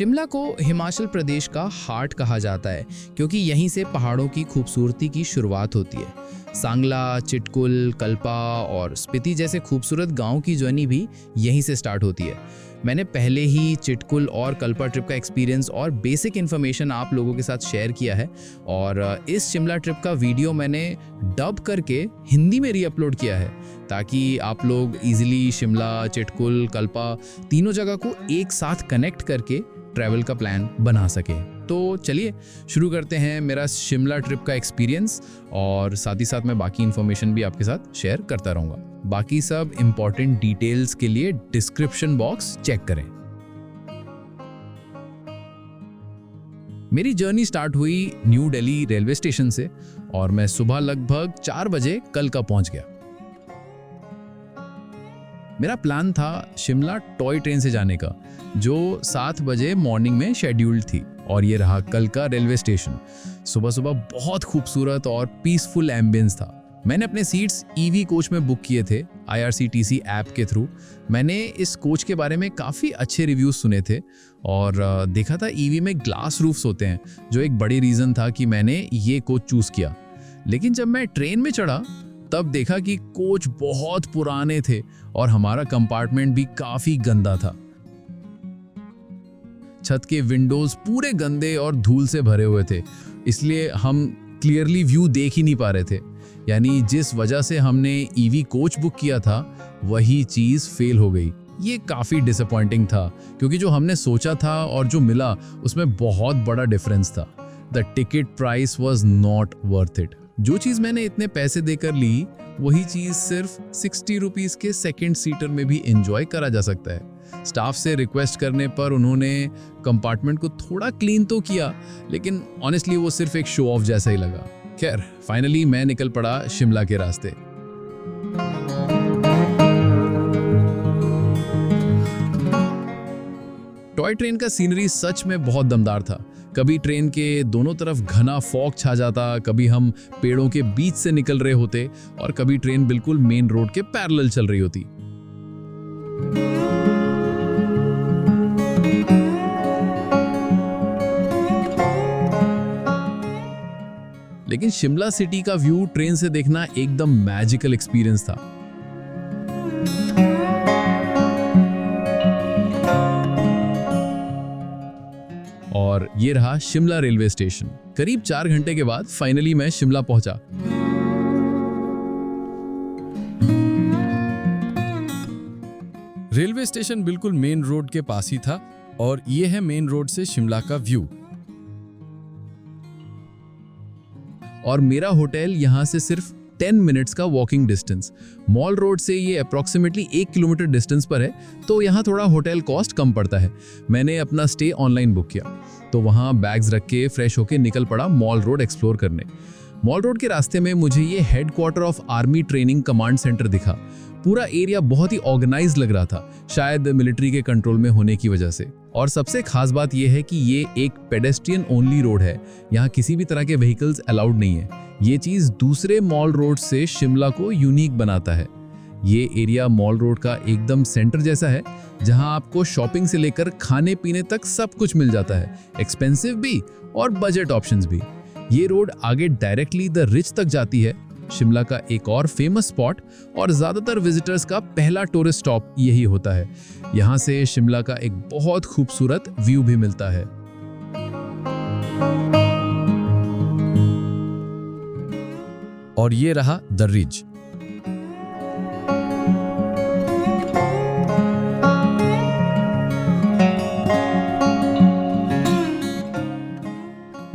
शिमला को हिमाचल प्रदेश का हार्ट कहा जाता है क्योंकि यहीं से पहाड़ों की खूबसूरती की शुरुआत होती है। सांगला, चिटकुल, कल्पा और स्पीति जैसे खूबसूरत गांव की जर्नी भी यहीं से स्टार्ट होती है। मैंने पहले ही चिटकुल और कल्पा ट्रिप का एक्सपीरियंस और बेसिक इन्फॉर्मेशन आप लोगों के साथ शेयर किया है और इस शिमला ट्रिप का वीडियो मैंने डब करके हिंदी में रीअपलोड किया है ताकि आप लोग इजीली शिमला, चिटकुल, कल्पा तीनों जगह को एक साथ कनेक्ट करके ट्रैवल का प्लान बना सके। तो चलिए शुरू करते हैं मेरा शिमला ट्रिप का एक्सपीरियंस और साथ ही साथ मैं बाकी इन्फॉर्मेशन भी आपके साथ शेयर करता रहूँगा। बाकी सब इम्पॉर्टेंट डिटेल्स के लिए डिस्क्रिप्शन बॉक्स चेक करें। मेरी जर्नी स्टार्ट हुई न्यू दिल्ली रेलवे स्टेशन से और मैं सुबह लगभग 4 बजे कलका पहुंच गया। मेरा प्लान था शिमला टॉय ट्रेन से जाने का जो 7 बजे मॉर्निंग में शेड्यूल्ड थी और ये रहा कलका रेलवे स्टेशन। सुबह सुबह बहुत खूबसूरत और पीसफुल एम्बियंस था। मैंने अपने सीट्स ईवी कोच में बुक किए थे IRCTC ऐप के थ्रू। मैंने इस कोच के बारे में काफ़ी अच्छे रिव्यूज सुने थे और देखा था ईवी में ग्लास रूफ्स होते हैं जो एक बड़ी रीज़न था कि मैंने ये कोच चूज़ किया। लेकिन जब मैं ट्रेन में चढ़ा तब देखा कि कोच बहुत पुराने थे और हमारा कंपार्टमेंट भी काफ़ी गंदा था। छत के विंडोज पूरे गंदे और धूल से भरे हुए थे, इसलिए हम क्लियरली व्यू देख ही नहीं पा रहे थे। यानी जिस वजह से हमने ईवी कोच बुक किया था वही चीज़ फेल हो गई। ये काफ़ी डिसअपॉइंटिंग था क्योंकि जो हमने सोचा था और जो मिला उसमें बहुत बड़ा डिफरेंस था। The ticket price was not worth it. जो चीज़ मैंने इतने पैसे देकर ली वही चीज़ सिर्फ 60 रुपीज़ के सेकेंड सीटर में भी एंजॉय करा जा सकता है। स्टाफ से रिक्वेस्ट करने पर उन्होंने कंपार्टमेंट को थोड़ा क्लीन तो किया लेकिन ऑनेस्टली वो सिर्फ एक शो ऑफ जैसा ही लगा। खैर फाइनली मैं निकल पड़ा शिमला के रास्ते। टॉय ट्रेन का सीनरी सच में बहुत दमदार था। कभी ट्रेन के दोनों तरफ घना फॉग छा जाता, कभी हम पेड़ों के बीच से निकल रहे होते और कभी ट्रेन बिल्कुल मेन रोड के पैरेलल चल रही होती। लेकिन शिमला सिटी का व्यू ट्रेन से देखना एकदम मैजिकल एक्सपीरियंस था। और ये रहा शिमला रेलवे स्टेशन। करीब 4 घंटे के बाद फाइनली मैं शिमला पहुंचा। रेलवे स्टेशन बिल्कुल मेन रोड के पास ही था और ये है मेन रोड से शिमला का व्यू। और मेरा होटल यहाँ से सिर्फ 10 मिनट्स का वॉकिंग डिस्टेंस। मॉल रोड से ये अप्रॉक्सीमेटली 1 किलोमीटर डिस्टेंस पर है, तो यहाँ थोड़ा होटल कॉस्ट कम पड़ता है। मैंने अपना स्टे ऑनलाइन बुक किया तो वहाँ बैग्स रख के फ्रेश होके निकल पड़ा मॉल रोड एक्सप्लोर करने। मॉल रोड के रास्ते में मुझे ये headquarter of army training command centre दिखा। पूरा एरिया बहुत ही ऑर्गेनाइज्ड लग रहा था, शायद मिलिट्री के कंट्रोल में होने की वजह से। और सबसे खास बात यह है कि ये एक पेडेस्ट्रियन ओनली रोड है, यहाँ किसी भी तरह के व्हीकल्स अलाउड नहीं है। ये चीज़ दूसरे मॉल रोड से शिमला को यूनिक बनाता है। ये एरिया मॉल रोड का एकदम सेंटर जैसा है जहाँ आपको शॉपिंग से लेकर खाने पीने तक सब कुछ मिल जाता है, एक्सपेंसिव भी और बजट ऑप्शंस भी। ये रोड आगे डायरेक्टली द रिच तक जाती है, शिमला का एक और फेमस स्पॉट और ज़्यादातर विजिटर्स का पहला टूरिस्ट स्टॉप यही होता है। यहाँ से शिमला का एक बहुत खूबसूरत व्यू भी मिलता है। और ये रहा द रिज।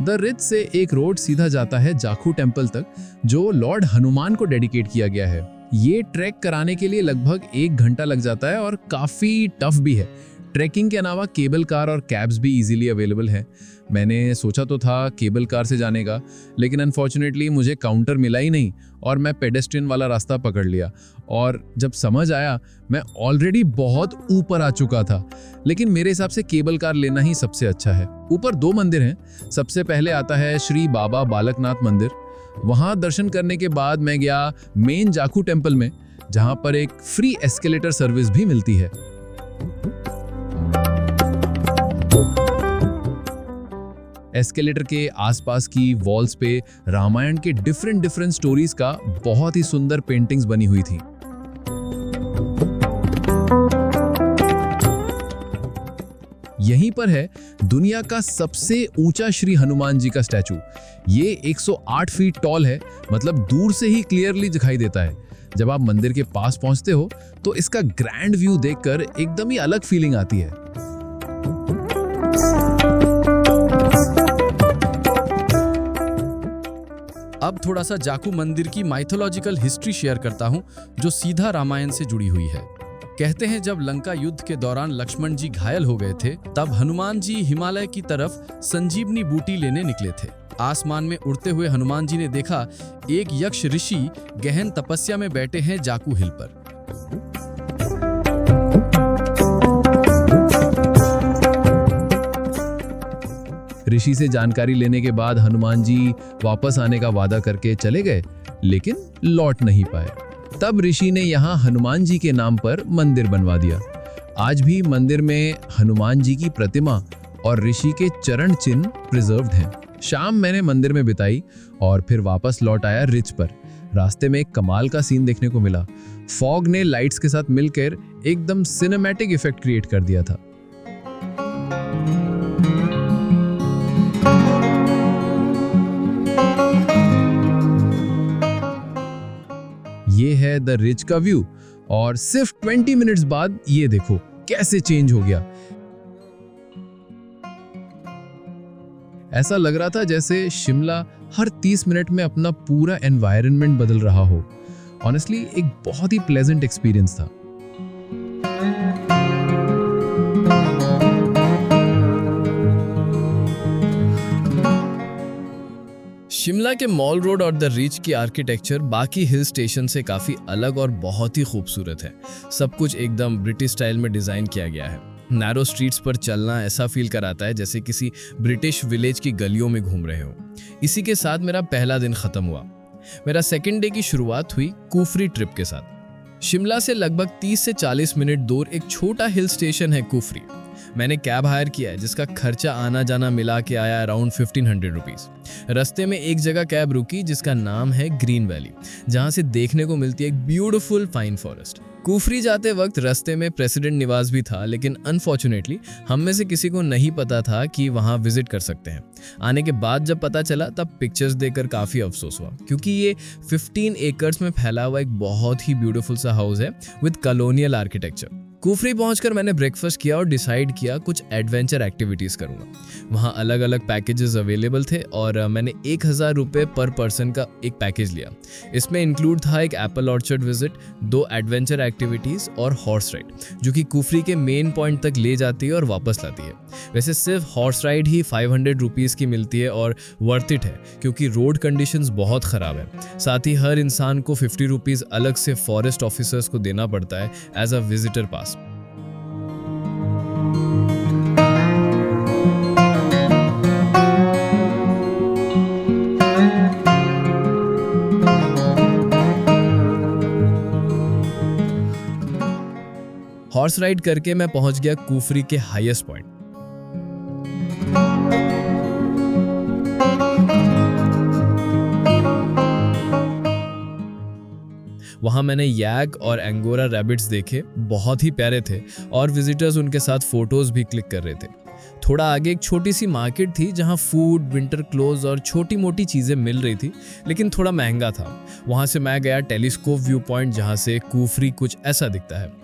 द रिज से एक रोड सीधा जाता है जाखू टेम्पल तक जो लॉर्ड हनुमान को डेडिकेट किया गया है। ये ट्रैक कराने के लिए लगभग 1 घंटा लग जाता है और काफ़ी टफ भी है। ट्रैकिंग के अलावा केबल कार और कैब्स भी इजीली अवेलेबल है। मैंने सोचा तो था केबल कार से जाने का, लेकिन अनफॉर्चुनेटली मुझे काउंटर मिला ही नहीं और मैं पेडेस्ट्रियन वाला रास्ता पकड़ लिया। और जब समझ आया मैं ऑलरेडी बहुत ऊपर आ चुका था। लेकिन मेरे हिसाब से केबल कार लेना ही सबसे अच्छा है। ऊपर 2 मंदिर हैं। सबसे पहले आता है श्री बाबा बालकनाथ मंदिर। वहाँ दर्शन करने के बाद मैं गया मेन जाखू टेम्पल में, जहाँ पर एक फ्री एस्केलेटर सर्विस भी मिलती है। एस्केलेटर के आसपास की वॉल्स पे रामायण के डिफरेंट स्टोरीज का बहुत ही सुंदर पेंटिंग्स बनी हुई थी। यहीं पर है दुनिया का सबसे ऊंचा श्री हनुमान जी का स्टैचू। ये 108 फीट टॉल है, मतलब दूर से ही क्लियरली दिखाई देता है। जब आप मंदिर के पास पहुंचते हो तो इसका ग्रैंड व्यू देखकर एकदम ही अलग फीलिंग आती है। अब थोड़ा सा जाकू मंदिर की माइथोलॉजिकल हिस्ट्री शेयर करता हूँ, जो सीधा रामायण से जुड़ी हुई है। कहते हैं जब लंका युद्ध के दौरान लक्ष्मण जी घायल हो गए थे, तब हनुमान जी हिमालय की तरफ संजीवनी बूटी लेने निकले थे। आसमान में उड़ते हुए हनुमान जी ने देखा एक यक्ष ऋषि गहन तपस्या में बैठे हैं जाकू हिल पर। ऋषि से जानकारी लेने के बाद हनुमान जी वापस आने का वादा करके चले गए, लेकिन लौट नहीं पाए। तब ऋषि ने यहाँ हनुमान जी के नाम पर मंदिर बनवा दिया। आज भी मंदिर में हनुमान जी की प्रतिमा और ऋषि के चरण चिन्ह प्रिजर्व्ड हैं। शाम मैंने मंदिर में बिताई और फिर वापस लौट आया रिज पर। रास्ते में एक कमाल का सीन देखने को मिला। फॉग ने लाइट्स के साथ मिलकर एकदम सिनेमैटिक इफेक्ट क्रिएट कर दिया था। ये है द रिज का व्यू और सिर्फ 20 मिनट्स बाद ये देखो कैसे चेंज हो गया। ऐसा लग रहा था जैसे शिमला हर 30 मिनट में अपना पूरा एनवायरनमेंट बदल रहा हो। ऑनेस्टली एक बहुत ही प्लेजेंट एक्सपीरियंस था। शिमला के मॉल रोड और द रिज की आर्किटेक्चर बाकी हिल स्टेशन से काफी अलग और बहुत ही खूबसूरत है। सब कुछ एकदम ब्रिटिश स्टाइल में डिजाइन किया गया है। नैरो स्ट्रीट्स पर चलना ऐसा फील कराता है जैसे किसी ब्रिटिश विलेज की गलियों में घूम रहे हो। इसी के साथ मेरा पहला दिन खत्म हुआ। मेरा सेकेंड डे की शुरुआत हुई कुफरी ट्रिप के साथ। शिमला से लगभग 30 से 40 मिनट दूर एक छोटा हिल स्टेशन है कुफरी। मैंने कैब हायर किया है जिसका खर्चा आना जाना मिला के आया अराउंड 1500 रुपीज। रास्ते में एक जगह कैब रुकी जिसका नाम है ग्रीन वैली, जहां से देखने को मिलती है एक ब्यूटीफुल फाइन फॉरेस्ट। कुफरी जाते वक्त रास्ते में प्रेसिडेंट निवास भी था, लेकिन अनफॉर्चुनेटली हम में से किसी को नहीं पता था कि वहां विजिट कर सकते हैं। आने के बाद जब पता चला तब पिक्चर्स देखकर काफी अफसोस हुआ, क्योंकि ये 15 एकर्स में फैला हुआ एक बहुत ही ब्यूटीफुल सा हाउस है विद कॉलोनियल आर्किटेक्चर। कुफरी पहुंचकर मैंने ब्रेकफास्ट किया और डिसाइड किया कुछ एडवेंचर एक्टिविटीज करूंगा। वहां अलग अलग पैकेजेस अवेलेबल थे और मैंने 1000 रुपये पर पर्सन का एक पैकेज लिया। इसमें इंक्लूड था एक Apple orchard visit, 2 adventure activities और हॉर्स राइड, जो कि कुफरी के मेन पॉइंट तक ले जाती है और वापस लाती है। वैसे सिर्फ हॉर्स राइड ही 500 रुपीज़ की मिलती है और वर्थ इट है, क्योंकि रोड कंडीशंस बहुत ख़राब है। साथ ही हर इंसान को 50 रुपीज़ अलग से फॉरेस्ट ऑफिसर्स को देना पड़ता है as a visitor pass. Horse ride करके मैं पहुंच गया कुफरी के हाईएस्ट पॉइंट। वहां मैंने यैक और एंगोरा रैबिट्स देखे, बहुत ही प्यारे थे और विजिटर्स उनके साथ फोटोज भी क्लिक कर रहे थे। थोड़ा आगे एक छोटी सी मार्केट थी जहां फूड, विंटर क्लोथ्स और छोटी मोटी चीजें मिल रही थी, लेकिन थोड़ा महंगा था। वहां से मैं गया टेलीस्कोप व्यू पॉइंट, जहां से कुफरी कुछ ऐसा दिखता है।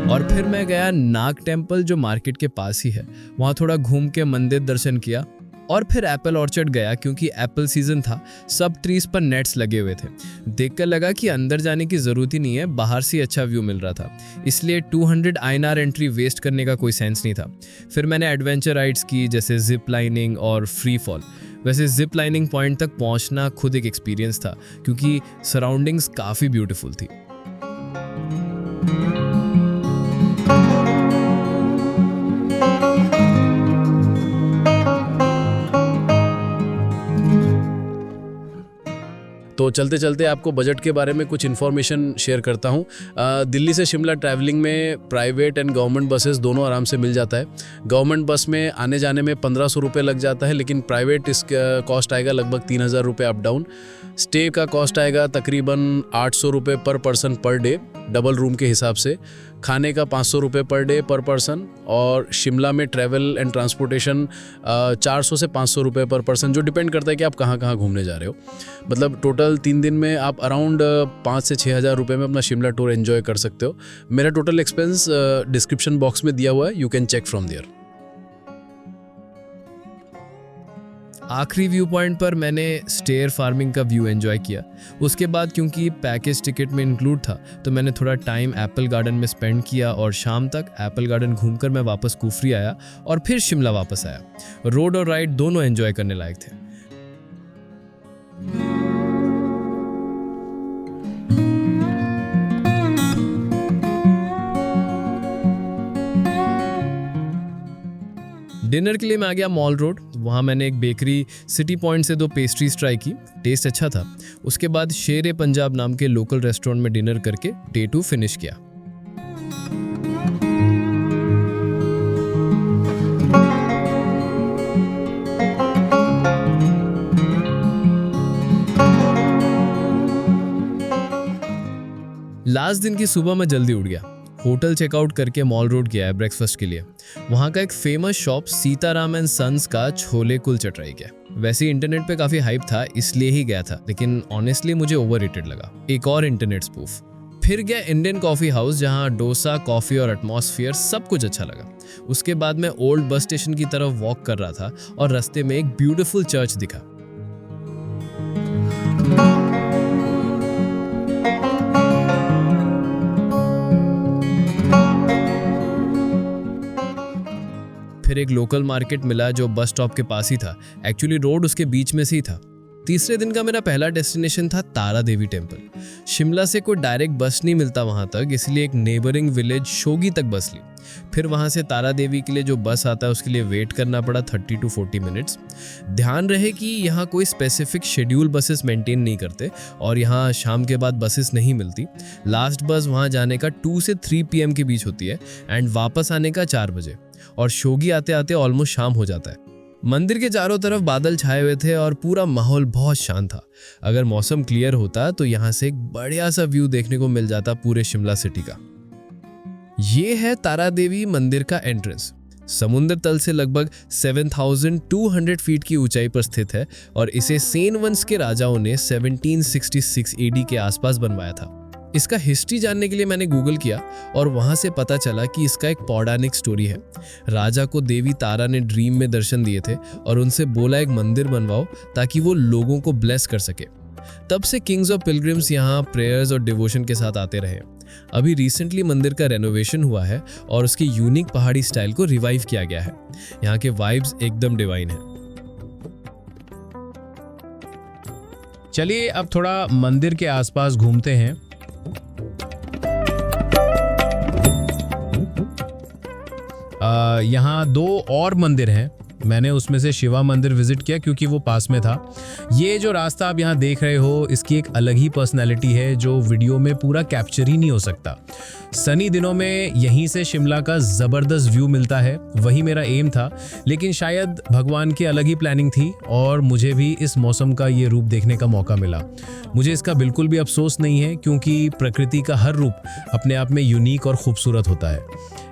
और फिर मैं गया नाग टेम्पल, जो मार्केट के पास ही है। वहाँ थोड़ा घूम के मंदिर दर्शन किया और फिर एप्पल ऑर्चर्ड गया, क्योंकि एप्पल सीजन था। सब ट्रीज पर नेट्स लगे हुए थे। देखकर लगा कि अंदर जाने की जरूरत ही नहीं है, बाहर से अच्छा व्यू मिल रहा था, इसलिए 200 INR एंट्री वेस्ट करने का कोई सेंस नहीं था। फिर मैंने एडवेंचर राइड्स की, जैसे जिप लाइनिंग और फ्री फॉल। वैसे जिप लाइनिंग पॉइंट तक पहुंचना खुद एक एक्सपीरियंस था, क्योंकि सराउंडिंग्स काफ़ी ब्यूटीफुल थी। तो तो चलते चलते आपको बजट के बारे में कुछ इन्फॉर्मेशन शेयर करता हूँ। दिल्ली से शिमला ट्रैवलिंग में प्राइवेट एंड गवर्नमेंट बसेस दोनों आराम से मिल जाता है। गवर्नमेंट बस में आने जाने में 1500 रुपये लग जाता है, लेकिन प्राइवेट इसका कॉस्ट आएगा लगभग 3000 रुपये अप डाउन। स्टे का कॉस्ट आएगा तकरीबन 800 रुपये पर person per day, double room के हिसाब से। खाने का 500 रुपये पर डे पर पर्सन। और शिमला में ट्रैवल एंड ट्रांसपोर्टेशन 400 से 500 रुपये पर पर्सन, जो डिपेंड करता है कि आप कहाँ कहाँ घूमने जा रहे हो। मतलब टोटल 3 दिन में आप अराउंड 5 से 6 हज़ार रुपये में अपना शिमला टूर एंजॉय कर सकते हो। मेरा टोटल एक्सपेंस डिस्क्रिप्शन बॉक्स में दिया हुआ है, you can check from there. आखिरी व्यू पॉइंट पर मैंने स्टेयर फार्मिंग का व्यू एंजॉय किया। उसके बाद क्योंकि पैकेज टिकट में इंक्लूड था तो मैंने थोड़ा टाइम एप्पल गार्डन में स्पेंड किया और शाम तक एप्पल गार्डन घूमकर मैं वापस कुफरी आया और फिर शिमला वापस आया। रोड और राइड दोनों एंजॉय करने लायक थे। डिनर के लिए मैं आ गया मॉल रोड। वहाँ मैंने एक बेकरी सिटी पॉइंट से 2 पेस्ट्रीज ट्राई की, टेस्ट अच्छा था। उसके बाद शेर पंजाब नाम के लोकल रेस्टोरेंट में डिनर करके डे 2 फिनिश किया। लास्ट दिन की सुबह मैं जल्दी उठ गया। होटल चेकआउट करके मॉल रोड गया है ब्रेकफास्ट के लिए। वहाँ का एक famous shop Sitaram and sons का छोले कुलचा ट्राई किया। वैसे ही इंटरनेट पे काफ़ी हाइप था इसलिए ही गया था, लेकिन ऑनेस्टली मुझे ओवररेटेड लगा। एक और इंटरनेट स्पूफ। फिर गया इंडियन कॉफ़ी हाउस, जहाँ डोसा, कॉफ़ी और एटमॉस्फेयर सब कुछ अच्छा लगा। उसके बाद मैं ओल्ड बस स्टेशन की तरफ वॉक कर रहा था और रास्ते में एक ब्यूटीफुल चर्च दिखा। फिर एक लोकल मार्केट मिला जो बस स्टॉप के पास ही था। एक्चुअली रोड उसके बीच में से ही था। तीसरे दिन का मेरा पहला डेस्टिनेशन था तारा देवी टेम्पल। शिमला से कोई डायरेक्ट बस नहीं मिलता वहाँ तक, इसलिए एक नेबरिंग विलेज शोगी तक बस ली। फिर वहाँ से तारा देवी के लिए जो बस आता है उसके लिए वेट करना पड़ा 30 to 40 मिनट्स। ध्यान रहे कि यहाँ कोई स्पेसिफिक शेड्यूल बसेस मेंटेन नहीं करते और यहाँ शाम के बाद बसेस नहीं मिलती। लास्ट बस वहाँ जाने का 2 से 3 PM के बीच होती है एंड वापस आने का 4 बजे। और शोगी आते आते ऑलमोस्ट शाम हो जाता है। मंदिर के चारों तरफ बादल छाए हुए थे और पूरा माहौल बहुत शांत था। अगर मौसम क्लियर होता तो यहाँ से एक बढ़िया सा व्यू देखने को मिल जाता पूरे शिमला सिटी का। ये है तारा देवी मंदिर का एंट्रेंस। समुद्र तल से लगभग 7200 फीट की ऊंचाई पर स्थित है और इसे सेन वंश के राजाओं ने 1766 AD के आसपास बनवाया था। इसका हिस्ट्री जानने के लिए मैंने गूगल किया और वहां से पता चला कि इसका एक पौराणिक स्टोरी है। राजा को देवी तारा ने ड्रीम में दर्शन दिए थे और उनसे बोला एक मंदिर बनवाओ ताकि वो लोगों को ब्लेस कर सके। तब से किंग्स और पिलग्रिम्स यहाँ प्रेयर्स और डिवोशन के साथ आते रहे। अभी रिसेंटली मंदिर का रेनोवेशन हुआ है और उसकी यूनिक पहाड़ी स्टाइल को रिवाइव किया गया है। यहाँ के वाइब्स एकदम डिवाइन है। चलिए अब थोड़ा मंदिर के आसपास घूमते हैं। यहाँ 2 और मंदिर हैं। मैंने उसमें से शिवा मंदिर विजिट किया क्योंकि वो पास में था। ये जो रास्ता आप यहाँ देख रहे हो इसकी एक अलग ही पर्सनैलिटी है जो वीडियो में पूरा कैप्चर ही नहीं हो सकता। सनी दिनों में यहीं से शिमला का ज़बरदस्त व्यू मिलता है, वही मेरा एम था, लेकिन शायद भगवान की अलग ही प्लानिंग थी और मुझे भी इस मौसम का ये रूप देखने का मौका मिला। मुझे इसका बिल्कुल भी अफसोस नहीं है क्योंकि प्रकृति का हर रूप अपने आप में यूनिक और खूबसूरत होता है।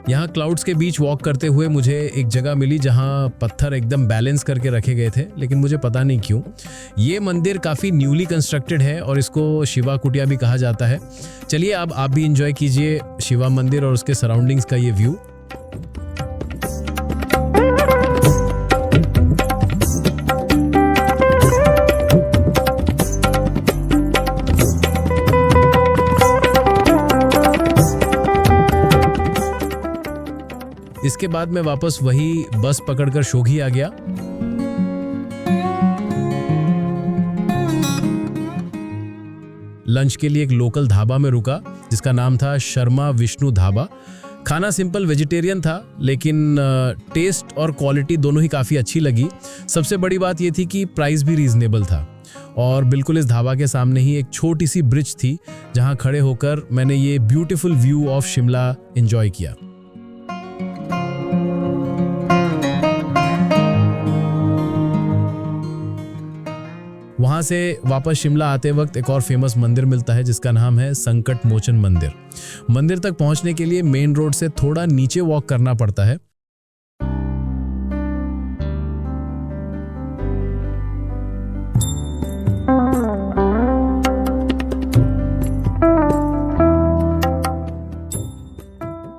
यहाँ क्लाउड्स के बीच वॉक करते हुए मुझे एक जगह मिली जहाँ पत्थर एकदम बैलेंस करके रखे गए थे, लेकिन मुझे पता नहीं क्यों। ये मंदिर काफ़ी न्यूली कंस्ट्रक्टेड है और इसको शिवा कुटिया भी कहा जाता है। चलिए अब आप भी एंजॉय कीजिए शिवा मंदिर और उसके सराउंडिंग्स का ये व्यू। इसके बाद मैं वापस वही बस पकड़कर शोघी आ गया। लंच के लिए एक लोकल ढाबा में रुका जिसका नाम था शर्मा विष्णु ढाबा। खाना सिंपल वेजिटेरियन था लेकिन टेस्ट और क्वालिटी दोनों ही काफ़ी अच्छी लगी। सबसे बड़ी बात ये थी कि प्राइस भी रीजनेबल था। और बिल्कुल इस ढाबा के सामने ही एक छोटी सी ब्रिज थी जहां खड़े होकर मैंने ये beautiful view of Shimla enjoy किया। वहाँ से वापस शिमला आते वक्त एक और फेमस मंदिर मिलता है जिसका नाम है संकट मोचन मंदिर। मंदिर तक पहुँचने के लिए मेन रोड से थोड़ा नीचे वॉक करना पड़ता है।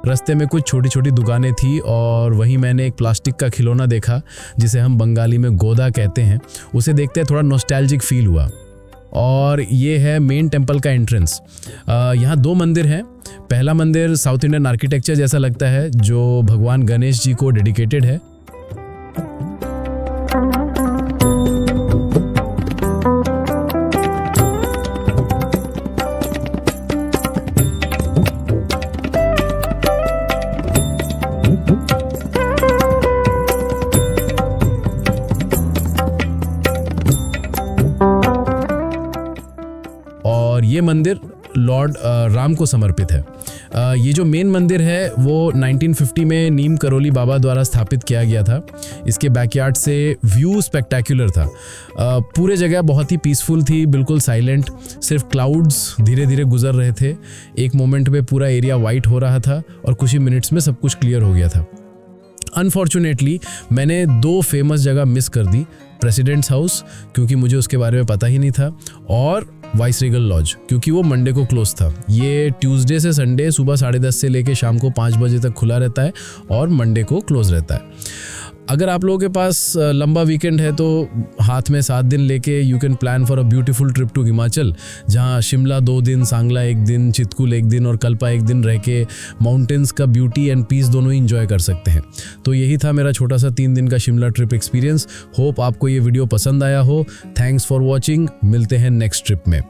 रास्ते में कुछ छोटी छोटी दुकानें थी और वहीं मैंने एक प्लास्टिक का खिलौना देखा जिसे हम बंगाली में गोदा कहते हैं। उसे देखते थोड़ा नॉस्टैल्जिक फील हुआ। और ये है मेन टेम्पल का एंट्रेंस। यहाँ 2 मंदिर हैं। पहला मंदिर साउथ इंडियन आर्किटेक्चर जैसा लगता है जो भगवान गणेश जी को डेडिकेटेड है। और ये मंदिर लॉर्ड राम को समर्पित है। ये जो मेन मंदिर है वो 1950 में नीम करोली बाबा द्वारा स्थापित किया गया था। इसके बैकयार्ड से व्यू स्पेक्टेकुलर था। पूरे जगह बहुत ही पीसफुल थी, बिल्कुल साइलेंट। सिर्फ क्लाउड्स धीरे धीरे गुजर रहे थे। एक मोमेंट में पूरा एरिया वाइट हो रहा था और कुछ ही मिनट्स में सब कुछ क्लियर हो गया था। अनफॉर्चुनेटली मैंने 2 फेमस जगह मिस कर दी। प्रेसिडेंट्स हाउस क्योंकि मुझे उसके बारे में पता ही नहीं था, और वाइसरीगल लॉज क्योंकि वो मंडे को क्लोज था। ये ट्यूसडे से संडे सुबह 10:30 से लेके शाम को 5 बजे तक खुला रहता है और मंडे को क्लोज रहता है। अगर आप लोगों के पास लंबा वीकेंड है तो हाथ में 7 दिन लेके you can plan for a beautiful trip to Himachal, जहाँ शिमला 2 दिन, सांगला 1 दिन, चितकुल 1 दिन और कल्पा 1 दिन रह के माउंटेन्स का ब्यूटी एंड पीस दोनों ही इंजॉय कर सकते हैं। तो यही था मेरा छोटा सा 3 दिन का शिमला ट्रिप एक्सपीरियंस। होप आपको ये वीडियो पसंद आया हो। Thanks for watching. मिलते हैं नेक्स्ट ट्रिप में।